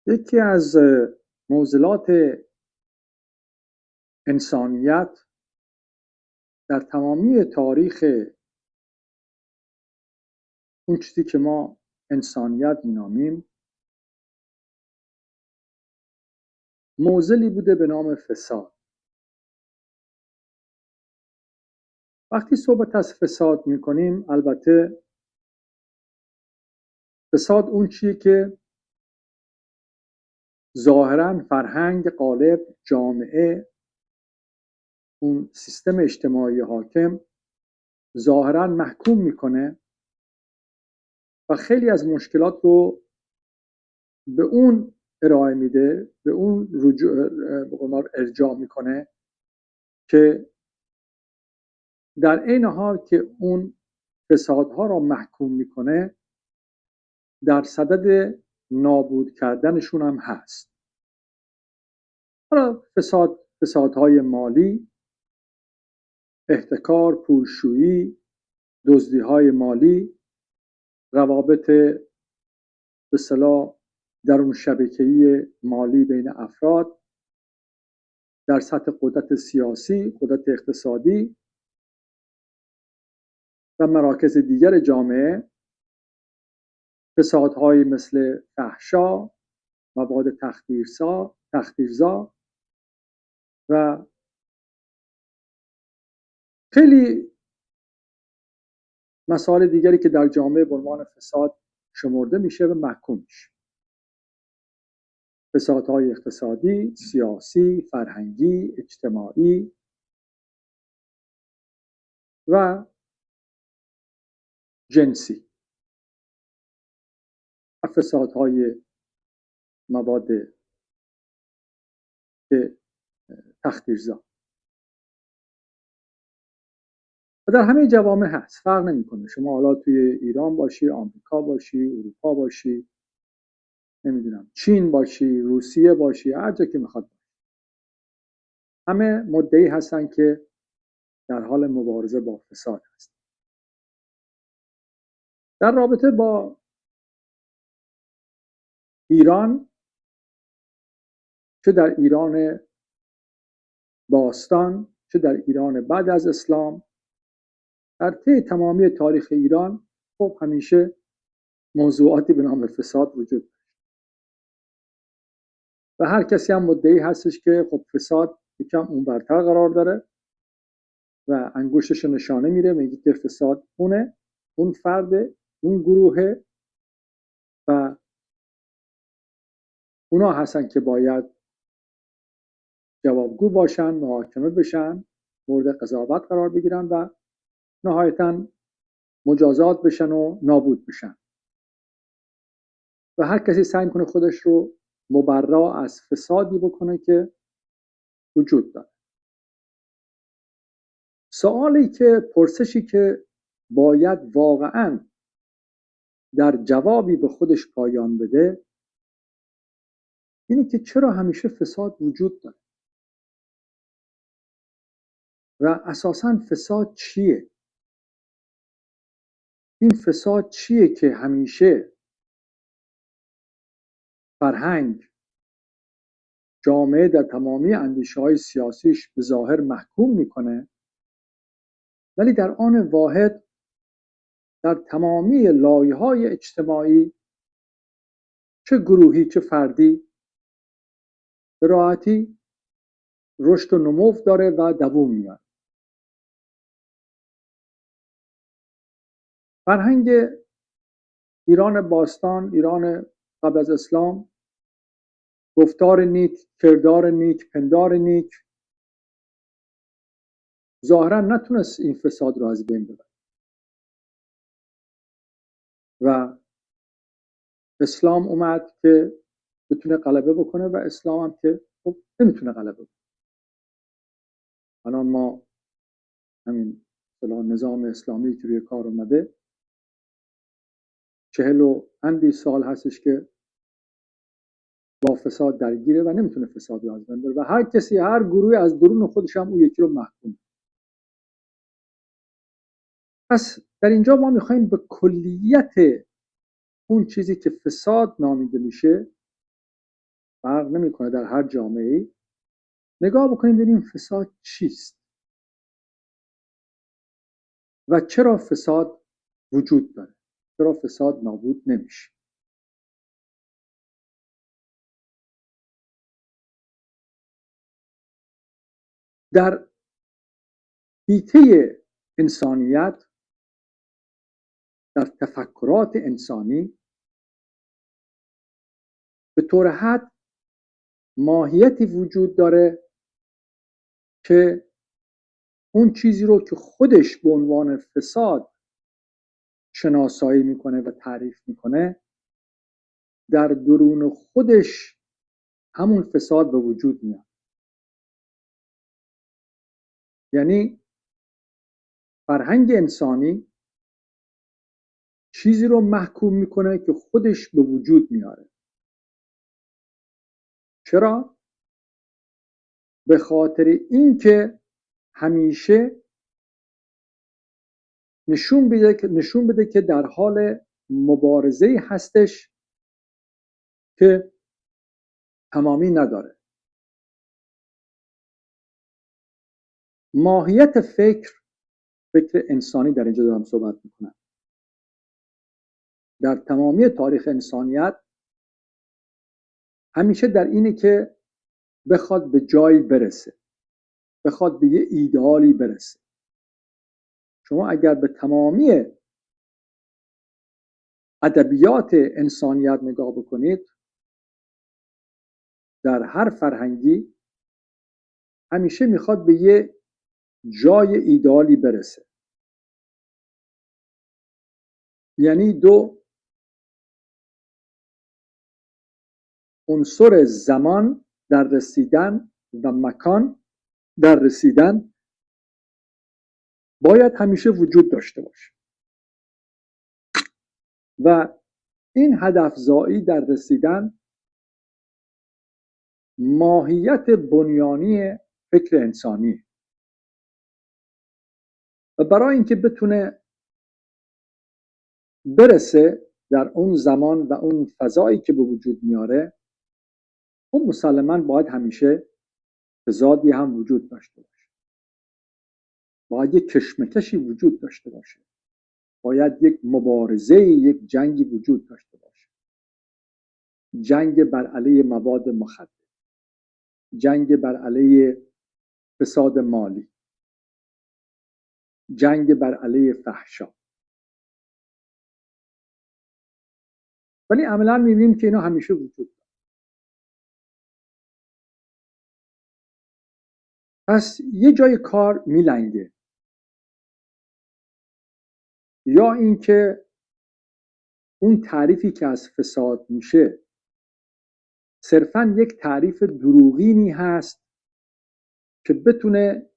یکی از معضلات انسانیت در تمامی تاریخ اون چیزی که ما انسانیت مینامیم معضلی بوده به نام فساد. وقتی صحبت از فساد میکنیم البته فساد اون چیه که ظاهراً فرهنگ غالب، جامعه، اون سیستم اجتماعی حاکم ظاهراً محکوم میکنه و خیلی از مشکلات رو به اون ارائه میده، به اون ارجاع میکنه که در این حال که اون فسادها را محکوم میکنه در صدد نابود کردنشون هم هست. حالا فسادهای مالی، احتکار، پولشویی، دزدیهای مالی، روابط به اصطلاح درون شبکه‌ای مالی بین افراد در سطح قدرت سیاسی، قدرت اقتصادی و مراکز دیگر جامعه، فسادهایی مثل فحشا، مواد تخدیرزا و خیلی مسائل دیگری که در جامعه به عنوان فساد شمرده میشه و محکوم میشه. فسادهای اقتصادی، سیاسی، فرهنگی، اجتماعی و جنسی و فسادهای مواد تخدیرزا و در همه جوامع هست، فرق نمیکنه. شما حالا توی ایران باشی، آمریکا باشی، اروپا باشی، نمیدونم چین باشی، روسیه باشی، هر جا که میخواد باشی، همه مدعی هستن که در حال مبارزه با فساد هست. در رابطه با ایران، چه در ایران باستان چه در ایران بعد از اسلام، در طی تمامی تاریخ ایران خب همیشه موضوعاتی به نام فساد وجود داشت و هر کسی هم مدعی هستش که خب فساد یکم اون برتر قرار داره و انگشتش نشانه میره، میگه که فساد اون فرد، اون گروه و اونا هستن که باید جوابگو باشن، محاکمه بشن، مورد قضاوت قرار بگیرن و نهایتاً مجازات بشن و نابود بشن و هر کسی سعی کنه خودش رو مبرا از فسادی بکنه که وجود داره. پرسشی که باید واقعاً در جوابی به خودش پایان بده اینه که چرا همیشه فساد وجود داره و اساساً فساد چیه؟ این فساد چیه که همیشه فرهنگ، جامعه در تمامی اندیشه‌های سیاسیش به ظاهر محکوم میکنه ولی در آن واحد در تمامی لایه‌های اجتماعی، چه گروهی چه فردی، به راحتی رشد و نمو داره و دوام میاد. فرهنگ ایران باستان، ایران قبل از اسلام، گفتار نیک، کردار نیک، پندار نیک ظاهرا نتونست این فساد رو از بین ببره و اسلام اومد که بتونه غلبه بکنه و اسلام هم که خب نمیتونه غلبه بکنه. الان ما همین نظام اسلامی که روی کار اومده 40 و اندی سال هستش که با فساد درگیره و نمیتونه فساد رو از بین ببره و هر کسی، هر گروهی از درون خودش هم اون یکی رو محکوم. پس در اینجا ما میخوایم به کلیت اون چیزی که فساد نامیده میشه فرق نمیکنه در هر جامعه‌ای، نگاه بکنیم ببینیم فساد چیست و چرا فساد وجود داره، چرا فساد نابود نمیشه. در حیطه انسانیت، در تفکرات انسانی، به طور حد ماهیتی وجود داره که اون چیزی رو که خودش به عنوان فساد شناسایی میکنه و تعریف میکنه، در درون خودش همون فساد به وجود میاد. یعنی فرهنگ انسانی چیزی رو محکوم میکنه که خودش به وجود میاره. چرا؟ به خاطر اینکه همیشه نشون بده که در حال مبارزه هستش که تمامی نداره. ماهیت فکر انسانی در اینجا دارم صحبت میکنم. در تمامی تاریخ انسانیت همیشه در اینه که بخواد به جایی برسه، بخواد به یه ایدئالی برسه. شما اگر به تمامی ادبیات انسانیت نگاه بکنید، در هر فرهنگی همیشه میخواد به یه جای ایدئالی برسه. یعنی دو عنصر زمان در رسیدن و مکان در رسیدن باید همیشه وجود داشته باشه و این هدف زایی در رسیدن ماهیت بنیانی فکر انسانی. و برای اینکه بتونه برسه در اون زمان و اون فضایی که به وجود میاره، اون مسلماً باید همیشه تضادی هم وجود داشته باشه، باید یک کشمکشی وجود داشته باشه، باید یک مبارزه، یک جنگی وجود داشته باشه. جنگ بر علیه مواد مخدر، جنگ بر علیه فساد مالی، جنگ بر علیه فحشا. ولی عملاً می‌بینیم که اینا همیشه وجود داره. پس یه جای کار میلنگه، یا اینکه اون تعریفی که از فساد میشه صرفاً یک تعریف دروغینی هست که بتونه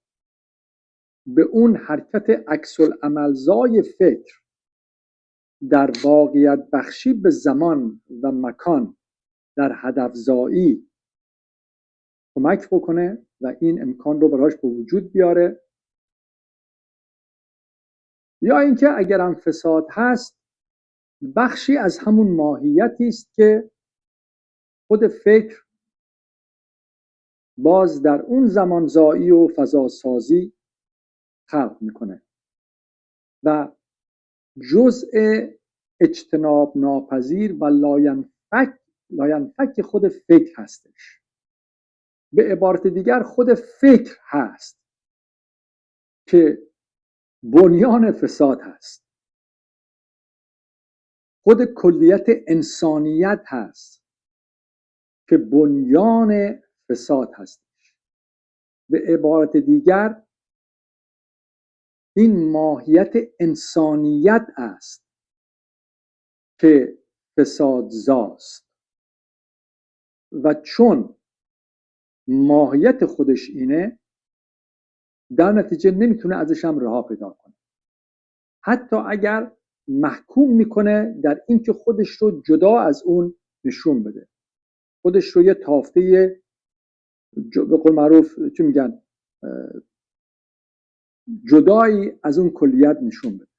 به اون حرکت عکس‌العمل‌زای فکر در واقعیت بخشی به زمان و مکان در هدف زایی کمک بکنه و این امکان رو براش به وجود بیاره، یا اینکه اگرم فساد هست بخشی از همون ماهیتی است که خود فکر باز در اون زمان زایی و فضا سازی خلق میکنه و جزء اجتناب ناپذیر و لاینفک خود فکر هستش. به عبارت دیگر خود فکر هست که بنیان فساد هست، خود کلیت انسانیت هست که بنیان فساد هستش. به عبارت دیگر این ماهیت انسانیت است که فسادزاست و چون ماهیت خودش اینه، در نتیجه نمیتونه ازش هم رها پیدا کنه، حتی اگر محکوم میکنه در اینکه خودش رو جدا از اون نشون بده، خودش رو یه تافته به قول معروف چی میگن جدایی از اون کلیت نشون بده،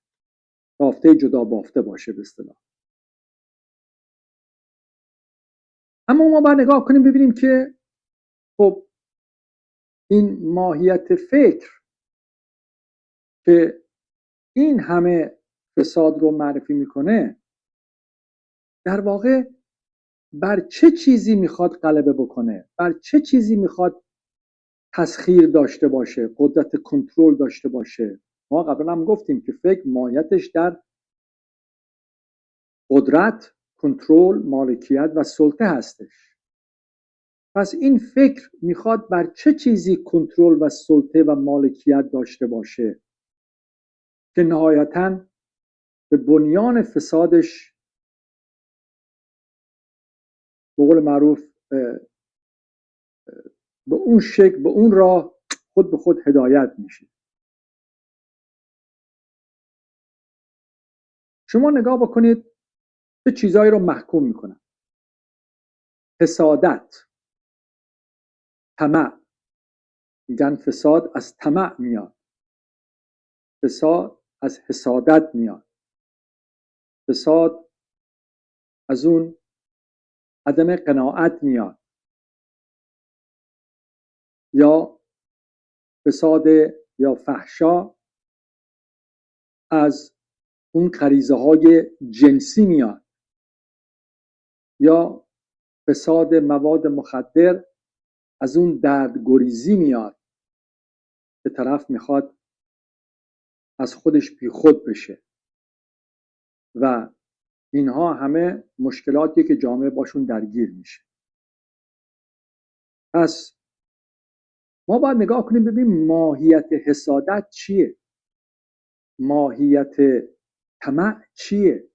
تافته جدا بافته باشه به اصطلاح. اما ما باید نگاه کنیم ببینیم که خب این ماهیت فکر که این همه فساد رو معرفی میکنه در واقع بر چه چیزی میخواد غلبه بکنه، بر چه چیزی میخواد تسخیر داشته باشه، قدرت کنترل داشته باشه. ما قبلا هم گفتیم که فکر ماهیتش در قدرت، کنترل، مالکیت و سلطه هستش. پس این فکر میخواد بر چه چیزی کنترل و سلطه و مالکیت داشته باشه که نهایتاً به بنیان فسادش به قول معروف به اون شکل، به اون راه خود به خود هدایت میشه. شما نگاه بکنید چه چیزایی رو محکوم میکنن. حسادت، طمع. میگن فساد از طمع میاد، فساد از حسادت میاد، فساد از اون عدم قناعت میاد، یا فساد یا فحشا از اون غریزه های جنسی میاد، یا فساد مواد مخدر از اون دردگریزی میاد که طرف میخواد از خودش بیخود بشه. و اینها همه مشکلاتی که جامعه باشون درگیر میشه. پس ما باید نگاه کنیم ببینیم ماهیت حسادت چیه، ماهیت طمع چیه،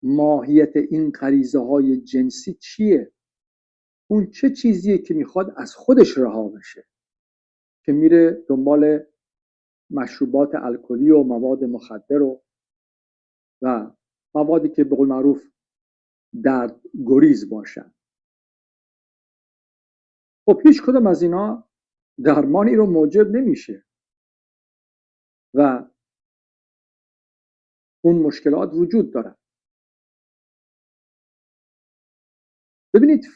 ماهیت این غریزه های جنسی چیه، اون چه چیزیه که میخواد از خودش رها بشه که میره دنبال مشروبات الکلی و مواد مخدر و موادی که به قول معروف درد گریز باشن. خب هیچ کدوم از اینا درمانی رو موجب نمیشه و اون مشکلات وجود دارن. ببینید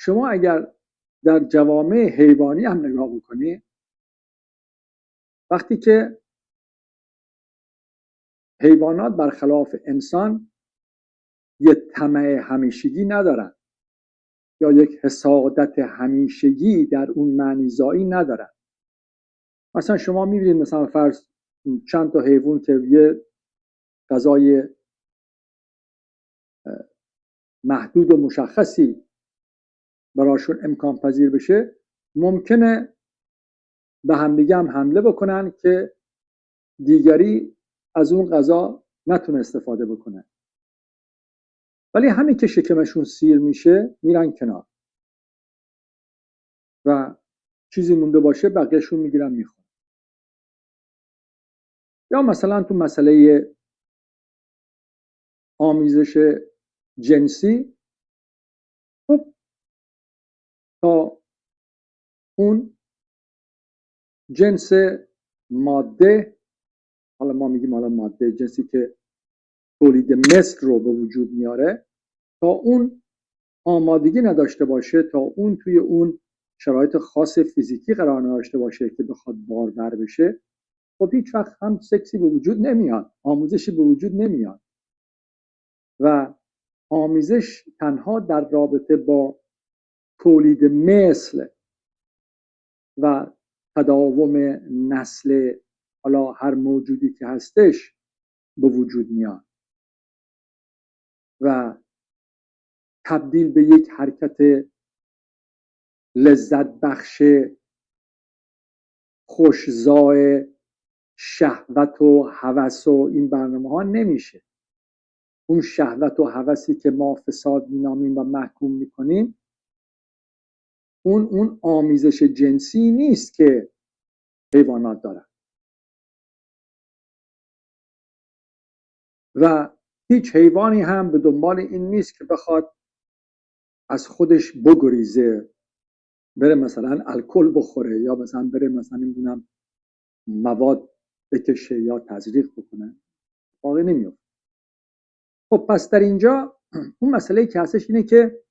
شما اگر در جوامع حیوانی هم نگاه بکنید، وقتی که حیوانات برخلاف انسان یک طمع همیشگی ندارن یا یک حسادت همیشگی در اون معنی زایی ندارن. مثلا شما میبینید مثلا فرض چند تا حیوان که یه غذای محدود و مشخصی براشون امکان پذیر بشه، ممکنه به همدیگه هم حمله بکنن که دیگری از اون غذا نتونه استفاده بکنه. ولی همین که شکمشون سیر میشه میرن کنار و چیزی مونده باشه بقیهشون میگیرن میخورن. یا مثلا تو مسئله آمیزش جنسی، خب تا اون جنس ماده، حالا ما میگیم حالا ماده، جنسی که تولید مثل رو به وجود میاره، تا اون آمادگی نداشته باشه، تا اون توی اون شرایط خاص فیزیکی قرار نداشته باشه که بخواد بارور بشه، خب هیچ وقت هم سکسی به وجود نمیاد، آموزشی به وجود نمیاد. و آمیزش تنها در رابطه با تولید مثل و تداوم نسل حالا هر موجودی که هستش به وجود میاد و تبدیل به یک حرکت لذت بخش خوشزای شهوت و هوس و این برنامه ها نمیشه. اون شهوت و هوسی که ما فساد مینامیم و محکوم میکنیم، اون آمیزش جنسی نیست که حیوانات دارن و هیچ حیوانی هم به دنبال این نیست که بخواد از خودش بگریزه، بره مثلا الکل بخوره یا مثلا بره مثلا نمیدونم مواد بکشه یا تزریق بکنه. واقعا نمیاد. خب پس در اینجا اون مسئله که هستش اینه که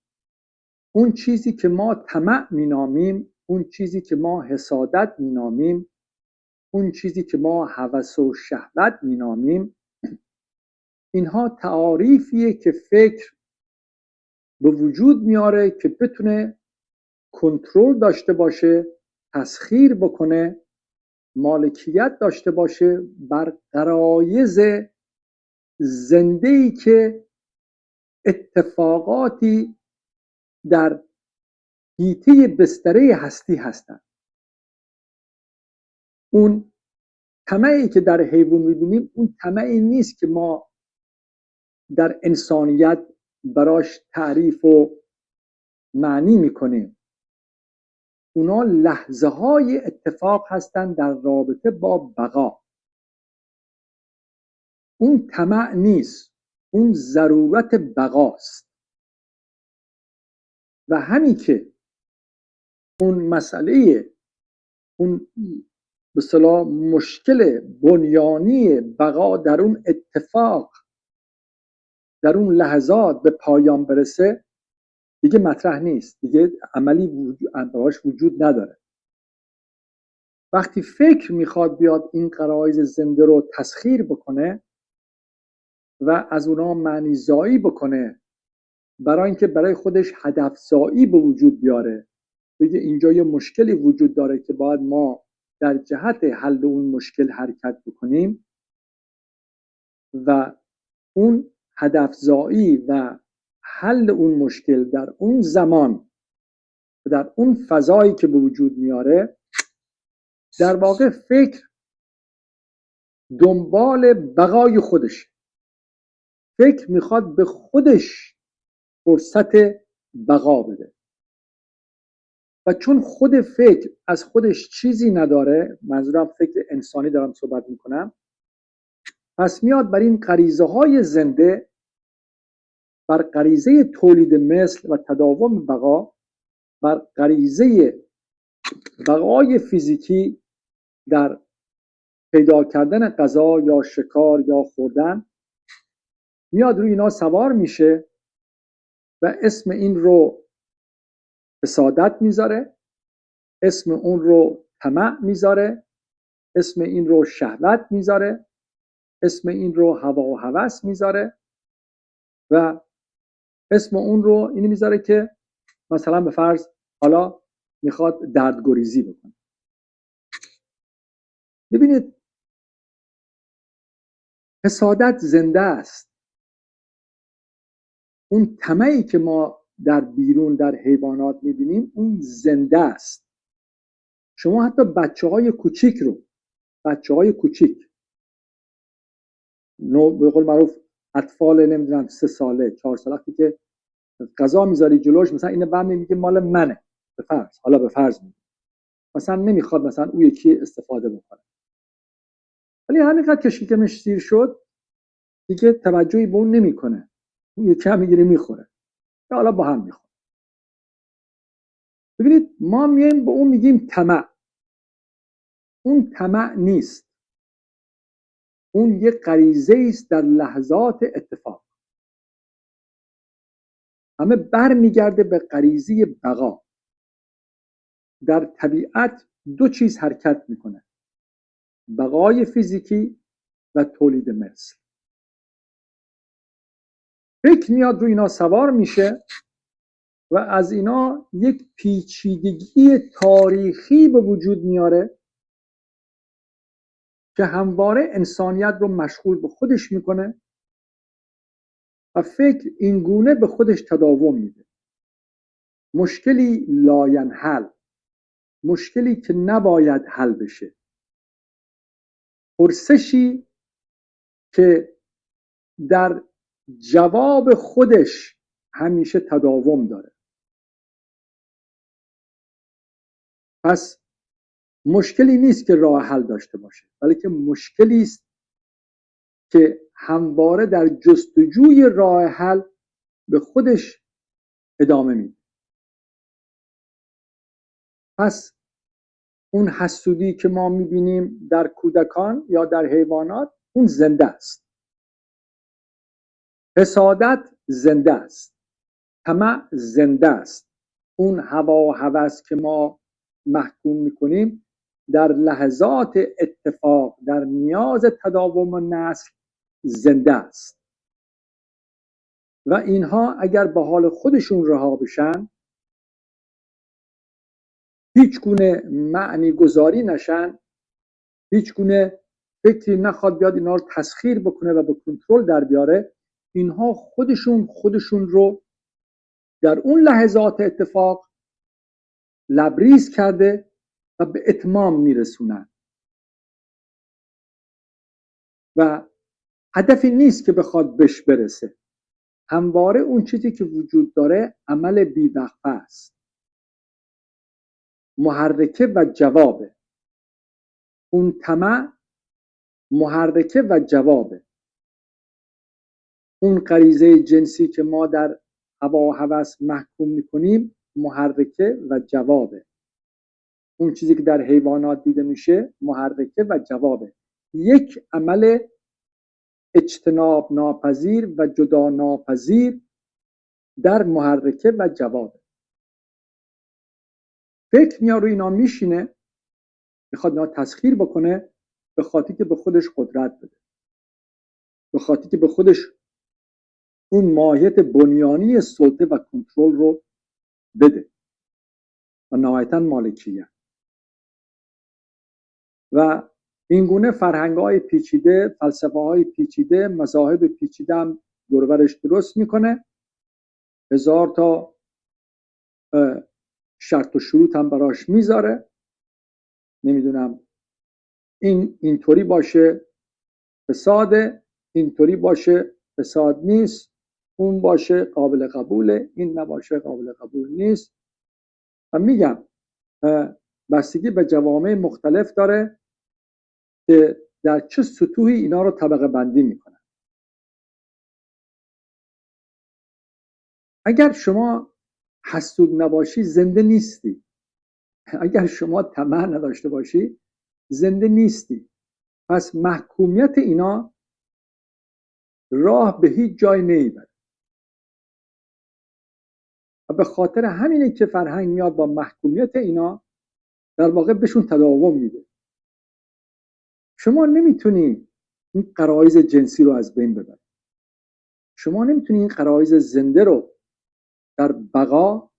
اون چیزی که ما طمع مینامیم، اون چیزی که ما حسادت مینامیم، اون چیزی که ما هوس و شهوت مینامیم، اینها تعاریفیه که فکر به وجود میاره که بتونه کنترل داشته باشه، تسخیر بکنه، مالکیت داشته باشه بر غرایز زنده‌ای که اتفاقاتی در حیطه بستره هستی هستند. اون طمعی که در حیوان میبینیم اون طمعی نیست که ما در انسانیت براش تعریف و معنی میکنیم. اونا لحظه های اتفاق هستند در رابطه با بقا. اون طمع نیست، اون ضرورت بقاست. و همین که اون مسئله، اون به اصطلاح مشکل بنیانی بقا در اون اتفاق، در اون لحظات به پایان برسه، دیگه مطرح نیست، دیگه عملی براش وجود نداره. وقتی فکر میخواد بیاد این غرایز زنده رو تسخیر بکنه و از اونا معنی زایی بکنه برای اینکه برای خودش هدف زایی به وجود بیاره، بگه اینجا یه مشکلی وجود داره که باید ما در جهت حل اون مشکل حرکت بکنیم و اون هدف زایی و حل اون مشکل در اون زمان و در اون فضایی که به وجود میاره، در واقع فکر دنبال بقای خودش. فکر میخواد به خودش فرصت بقا بده و چون خود فکر از خودش چیزی نداره، منظورم فکر انسانی دارم صحبت میکنم، پس میاد بر این غریزه های زنده، بر غریزه تولید مثل و تداوم بقا، بر غریزه بقای فیزیکی در پیدا کردن غذا یا شکار یا خوردن، میاد روی اینا سوار میشه و اسم این رو حسادت میذاره، اسم اون رو طمع میذاره، اسم این رو شهوت میذاره، اسم این رو هوا و هوس میذاره و اسم اون رو این میذاره که مثلا به فرض حالا میخواد دردگریزی بکنه. ببینید حسادت زنده است. اون طمعی که ما در بیرون در حیوانات میبینیم اون زنده است. شما حتی بچه‌های کوچیک رو، بچه‌های کوچیک، به قول معروف اطفال نمیدونم 3 ساله 4 ساله که غذا میذاری جلوش، مثلا اینو بعد میگه مال منه، به فرض، حالا به فرض میگه مثلا نمیخواد مثلا اون یکی استفاده بکنه، ولی همینقدر که شکمش سیر شد دیگه توجهی به اون نمیکنه، اون یکی هم میگیره میخوره یا حالا با هم میخوره. ببینید ما میایم به اون میگیم طمع. اون طمع نیست، اون یه غریزه است در لحظات اتفاق. همه برمیگرده به غریزه بقا. در طبیعت دو چیز حرکت میکنه، بقای فیزیکی و تولید مثل. فکر میاد روی اینا سوار میشه و از اینا یک پیچیدگی تاریخی به وجود میاره که همواره انسانیت رو مشغول به خودش میکنه و فکر اینگونه به خودش تداوم میده. مشکلی لاینحل، مشکلی که نباید حل بشه، پرسشی که در جواب خودش همیشه تداوم داره. پس مشکلی نیست که راه حل داشته باشه، بلکه مشکلی است که همواره در جستجوی راه حل به خودش ادامه میده. پس اون حسودی که ما میبینیم در کودکان یا در حیوانات اون زنده است. حسادت زنده است، طمع زنده است. اون هوا و هوس که ما محکوم میکنیم در لحظات اتفاق، در نیاز تداوم و نسل زنده است و اینها اگر به حال خودشون رها بشن، هیچ گونه معنی گذاری نشن، هیچ گونه فکری نخواد بیاد اینا رو تسخیر بکنه و به کنترل در بیاره، اینها خودشون رو در اون لحظات اتفاق لبریز کرده و به اتمام میرسونن و هدفی نیست که بخواد بهش برسه. همواره اون چیزی که وجود داره عمل بی‌وقفه است، محرکه و جوابه. اون طمع محرکه و جوابه. اون غریزه جنسی که ما در هوا و هوس محکوم میکنیم محرکه و جوابه. اون چیزی که در حیوانات دیده میشه محرکه و جوابه. یک عمل اجتناب ناپذیر و جدا ناپذیر در محرکه و جوابه. فکر میاد روی اینا میشینه، میخواد اینا تسخیر بکنه، به خاطر که به خودش قدرت بده، به خاطر که به خودش اون ماهیت بنیانی سلطه و کنترل رو بده و نهایتاً مالکیت. و این گونه فرهنگ‌های پیچیده، فلسفه‌های پیچیده، مذاهب پیچیده هم دور و برش درست میکنه. 1000 تا شرط و شروط هم براش میذاره. نمیدونم این اینطوری باشه فساده، اینطوری باشه فساد نیست، اون باشه قابل قبوله، این نباشه قابل قبول نیست. و میگم بستگی به جوامع مختلف داره که در چه سطوحی اینا رو طبقه بندی میکنن. اگر شما حسود نباشی زنده نیستی. اگر شما طمع نداشته باشی زنده نیستی. پس محکومیت اینا راه به هیچ جای نمیبره و به خاطر همینه که فرهنگ میاد با محکومیت اینا در واقع بهشون تداوم میده. شما نمیتونی این غرایز جنسی رو از بین ببری. شما نمیتونی این غرایز زنده رو در بقا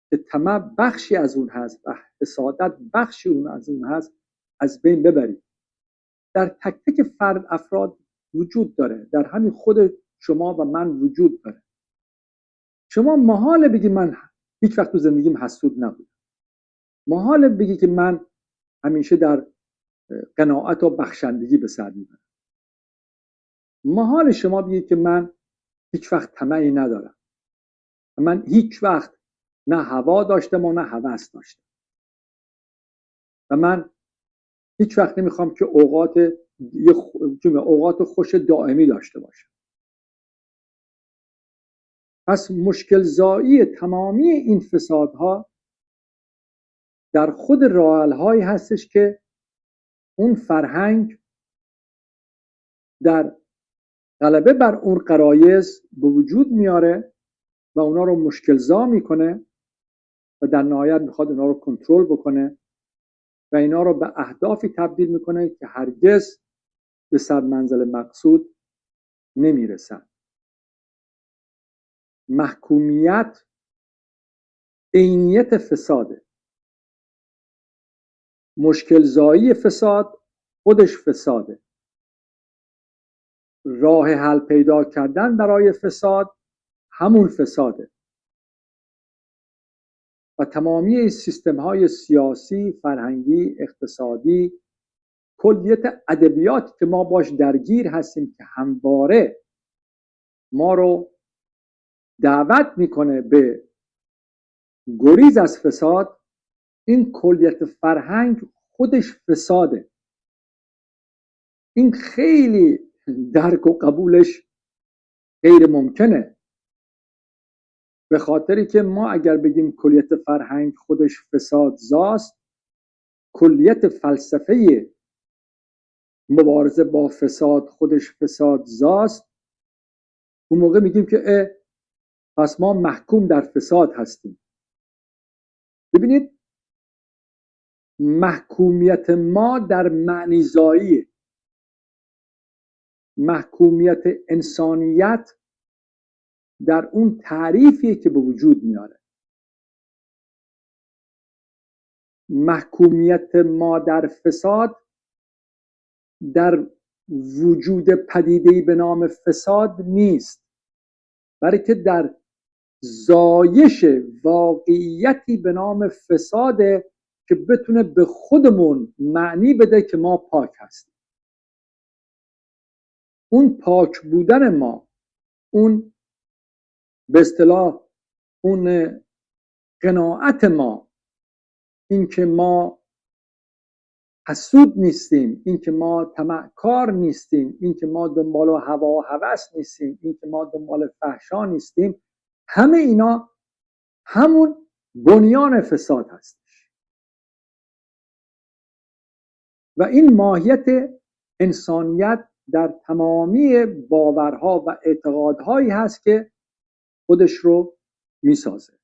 که طمع بخشی از اون هست و حسادت بخشی اون از اون هست از بین ببری. در تک تک فرد افراد وجود داره، در همین خود شما و من وجود داره. شما محاله بگی من هیچ وقت تو زندگیم حسود نبودم. محاله بگی که من همیشه در قناعت و بخشندگی به سر میبرم. محال شما بگید که من هیچ وقت طمعی ندارم. من هیچ وقت نه هوا داشتم و نه هوس داشتم. و من هیچ وقت نمیخوام که اوقات خوش دائمی داشته باشم. پس مشکل زایی تمامی این فسادها در خود راه‌حل‌هایی هستش که اون فرهنگ در غلبه بر اون غرایز به وجود میاره و اونا رو مشکل زا میکنه و در نهایت میخواد اونا رو کنترل بکنه و اینا رو به اهدافی تبدیل میکنه که هرگز به سرمنزل مقصود نمیرسن. محکومیت عینیت فساده. مشکل زایی فساد خودش فساده. راه حل پیدا کردن برای فساد همون فساده. و تمامی سیستم های سیاسی، فرهنگی، اقتصادی، کلیت ادبیات که ما باش درگیر هستیم که همواره ما رو دعوت میکنه به گریز از فساد، این کلیت فرهنگ خودش فساده. این خیلی درک و قبولش غیر ممکنه، به خاطری که ما اگر بگیم کلیت فرهنگ خودش فساد زاست، کلیت فلسفه مبارزه با فساد خودش فساد زاست، اون موقع میگیم که پس ما محکوم در فساد هستیم. ببینید محکومیت ما در معنی زایی، محکومیت انسانیت در اون تعریفی که به وجود میاره. محکومیت ما در فساد در وجود پدیده‌ای به نام فساد نیست، بلکه در زایش واقعیتی به نام فساده که بتونه به خودمون معنی بده که ما پاک هستیم. اون پاک بودن ما، اون به اصطلاح اون قناعت ما، این که ما حسود نیستیم، این که ما طمعکار نیستیم، این که ما دنبال هوا و هوس نیستیم، این که ما دنبال فحشا نیستیم، همه اینا همون بنیان فساد هستش. و این ماهیت انسانیت در تمامی باورها و اعتقادهایی هست که خودش رو میسازه.